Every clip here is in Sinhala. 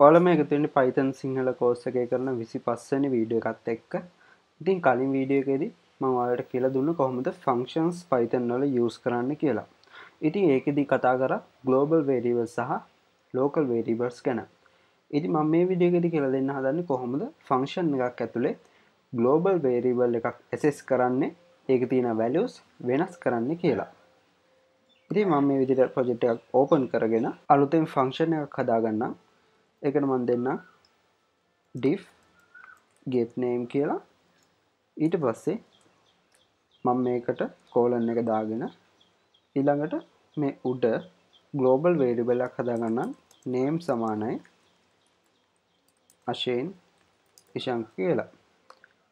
ඔයාලා මේක තියෙන්නේ Python සිංහල කෝස් එකේ කරන 25 වෙනි වීඩියෝ එකත් එක්ක. ඉතින් කලින් වීඩියෝ එකේදී මම ඔයාලට කියලා දුන්න කොහොමද functions Python වල use කරන්න කියලා. ඉතින් ඒකෙදි කතා කරා global variables සහ local variables ගැන. ඉතින් මම මේ වීඩියෝ එකේදී කියලා දෙන්න හදන්නේ කොහොමද function එකක් ඇතුලේ global variable එකක් access කරන්නේ, ඒකේ තියෙන values වෙනස් කරන්නේ කියලා. ඉතින් මම මේ විදිහට project එකක් open කරගෙන අලුතෙන් function එකක් හදාගන්නම්. ඒකට මම දෙන්න diff get name කියලා. ඊට පස්සේ මම මේකට colon එක දාගෙන ඊළඟට මේ උඩ global variable එකක් හදාගන්නම්. name සමානයි අශේන් ඉෂංක කියලා.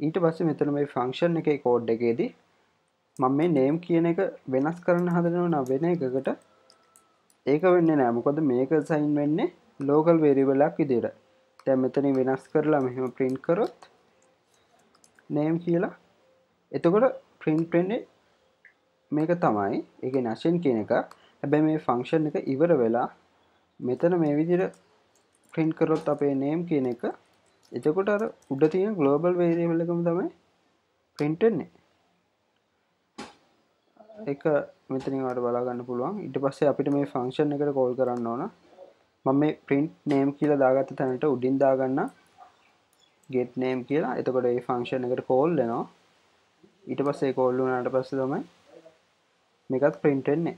ඊට පස්සේ මෙතන මේ function එකේ code එකේදී මම මේ name කියන එක වෙනස් කරන්න හදනවා නම් වෙන එකකට ඒක වෙන්නේ නැහැ. මොකද මේක assign වෙන්නේ local variable එකක් විදියට. දැන් මෙතනින් වෙනස් කරලා මෙහෙම print කරොත් name කියලා. එතකොට print වෙන්නේ මේක තමයි. ඒ කියන්නේ assign කියන එක. හැබැයි මේ function එක ඉවර වෙලා මෙතන මේ විදියට print කරොත් අපේ name කියන එක එතකොට අර උඩ තියෙන global variable එකම තමයි print වෙන්නේ. ඒක මෙතනින් ඔයාලට බලා ගන්න පුළුවන්. ඊට පස්සේ අපිට මේ function එකට call කරන්න ඕන. මම මේ print name කියලා දාගත්ත තැනට උඩින් දාගන්න get name කියලා. එතකොට මේ function එකට call වෙනවා. ඊට පස්සේ call වුණාට පස්සේ තමයි මේකත් print වෙන්නේ.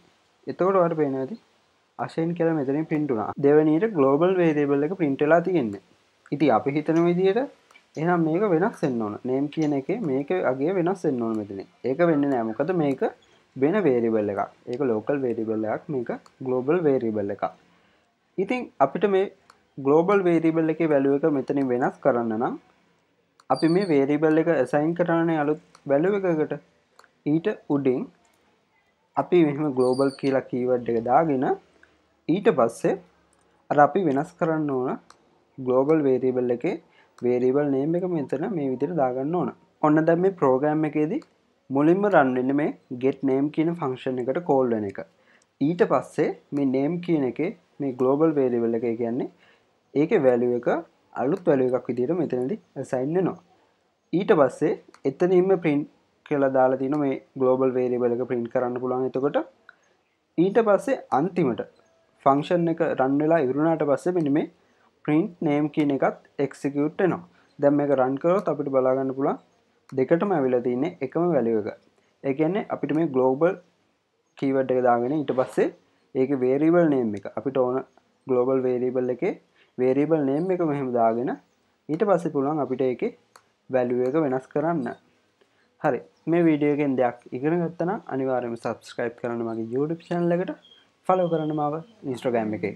එතකොට ඔයාලට පේනවා ඇති assign කියලා මෙතනින් print වුණා. දෙවෙනියට global variable එක print වෙලා තියෙන්නේ. ඉතින් අපි හිතන විදිහට එහෙනම් මේක වෙනස් වෙන්න ඕන. name කියන එකේ මේක අගය වෙනස් වෙන්න ඕන මෙතන. ඒක වෙන්නේ නැහැ. මොකද මේක වෙන variable එකක්. ඒක local variable එකක්. මේක global variable එකක්. ඉතින් අපිට මේ global variable එකේ value එක මෙතනින් වෙනස් කරන්න නම් අපි මේ variable එක assign කරන්නේ අලුත් value එකකට. ඊට උඩින් අපි මෙහෙම global කියලා keyword එක දාගෙන ඊට පස්සේ අර අපි වෙනස් කරන්න ඕන global variable එකේ variable name එක මෙතන මේ විදිහට දාගන්න ඕන. ඔන්න දැන් මේ program එකේදී මුලින්ම run වෙන්නේ මේ get name කියන function එකට call වෙන එක. ඊට පස්සේ මේ name කියන එකේ මේ global variable එක කියන්නේ ඒකේ value එක අලුත් value එකක් විදිහට මෙතනදී assign වෙනවා. ඊට පස්සේ එතනින්ම print කියලා දාලා තිනවා මේ global variable එක print කරන්න පුළුවන්. එතකොට ඊට පස්සේ අන්තිමට function එක run වෙලා ඉවරුණාට පස්සේ මෙන්න මේ print name කියන එකත් execute වෙනවා. දැන් මේක run කරොත් අපිට බලා ගන්න පුළුවන් දෙකටම ඇවිල්ලා තියෙන්නේ එකම value එක. ඒ කියන්නේ අපිට මේ global keyword එක දාගෙන ඊට පස්සේ ඒකේ variable name එක අපිට ඕන global variable එකේ variable name එක මෙහෙම දාගෙන ඊට පස්සේ පුළුවන් අපිට ඒකේ value එක වෙනස් කරන්න. හරි. මේ වීඩියෝ එකෙන් දෙයක් ඉගෙන ගත්තා නම් අනිවාර්යයෙන්ම subscribe කරන්න මගේ YouTube channel එකට follow කරන්න මාව Instagram එකේ.